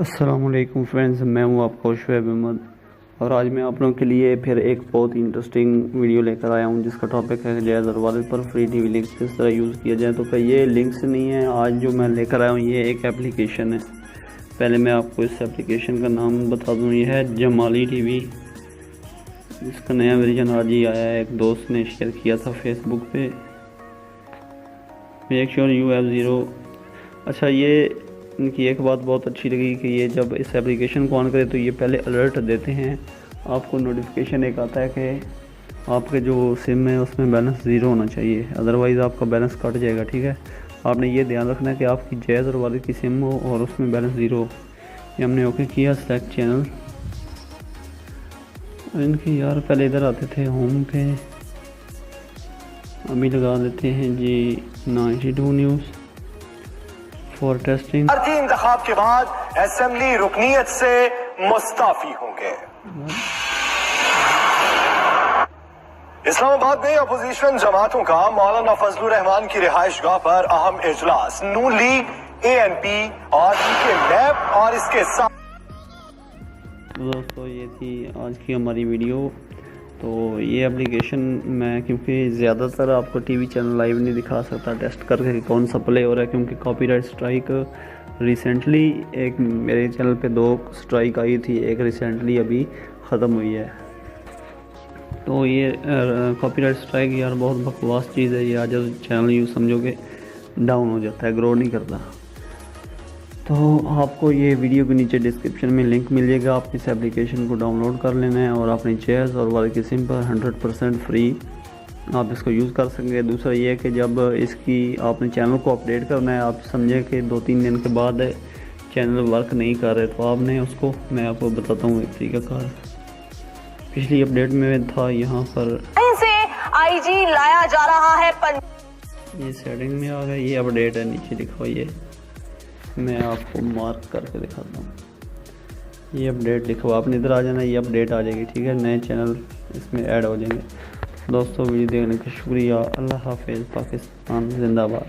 अस्सलामुअलैकुम फ्रेंड्स, मैं हूं आपका शुएब अहमद और आज मैं आप लोगों के लिए फिर एक बहुत ही इंटरेस्टिंग वीडियो लेकर आया हूं जिसका टॉपिक है जैज़ और वालिद पर फ्री टीवी लिंक्स किस तरह यूज़ किया जाए। तो ये लिंक्स नहीं है, आज जो मैं लेकर आया हूं ये एक एप्लीकेशन है। पहले मैं आपको इस एप्लीकेशन का नाम बता दूँ, ये है जमाली टीवी। इसका नया वर्जन आज ही आया है, एक दोस्त ने शेयर किया था फेसबुक पे। Make sure you have zero. अच्छा, ये इनकी एक बात बहुत अच्छी लगी कि ये जब इस एप्लीकेशन को ऑन करें तो ये पहले अलर्ट देते हैं, आपको नोटिफिकेशन एक आता है कि आपके जो सिम है उसमें बैलेंस ज़ीरो होना चाहिए, अदरवाइज़ आपका बैलेंस कट जाएगा। ठीक है, आपने ये ध्यान रखना है कि आपकी जैज़ और वालिद की सिम हो और उसमें बैलेंस ज़ीरो हो। ये हमने ओके किया, सेलेक्ट चैनल। इनके यार पहले इधर आते थे होम पे, अभी लगा देते हैं जी 92 न्यूज़ फॉर टेस्टिंग। भारतीय इंतखाब के बाद असेंबली रुकनीयत से मुस्ताफी होंगे। इस्लामाबाद में अपोजिशन जमातों का मौलाना फजलुर रहमान की रिहाइश गाह पर अहम इजलास। नून लीग, ANP और के नैब और इसके साथ। दोस्तों, ये थी आज की हमारी वीडियो। तो ये एप्लीकेशन मैं क्योंकि ज़्यादातर आपको टीवी चैनल लाइव नहीं दिखा सकता टेस्ट करके कौन सा प्ले हो रहा है, क्योंकि कॉपीराइट स्ट्राइक रिसेंटली एक मेरे चैनल पे 2 स्ट्राइक आई थी, एक रिसेंटली अभी ख़त्म हुई है। तो ये कॉपीराइट स्ट्राइक यार बहुत बकवास चीज़ है। ये आज चैनल यूँ समझोगे डाउन हो जाता है, ग्रो नहीं करता। तो आपको ये वीडियो के नीचे डिस्क्रिप्शन में लिंक मिल जाएगा, आप इस एप्लीकेशन को डाउनलोड कर लेना है और अपनी जैज़ और वालिद की सिम पर 100% फ्री आप इसको यूज़ कर सकेंगे। दूसरा ये है कि जब इसकी आपने चैनल को अपडेट करना है, आप समझे कि 2-3 दिन के बाद चैनल वर्क नहीं कर रहे, तो आपने उसको, मैं आपको बताता हूँ एक तरीकाकार। पिछली अपडेट में था यहाँ पर से IG लाया जा रहा है। ये सेटिंग में आ गया, ये अपडेट है, नीचे लिखा हुआ ये मैं आपको मार्क करके दिखाता हूँ। ये अपडेट लिखा हुआ, आपने इधर आ जाना, ये अपडेट आ जाएगी। ठीक है, नए चैनल इसमें ऐड हो जाएंगे। दोस्तों, वीडियो देखने का शुक्रिया। अल्लाह हाफिज़। पाकिस्तान जिंदाबाद।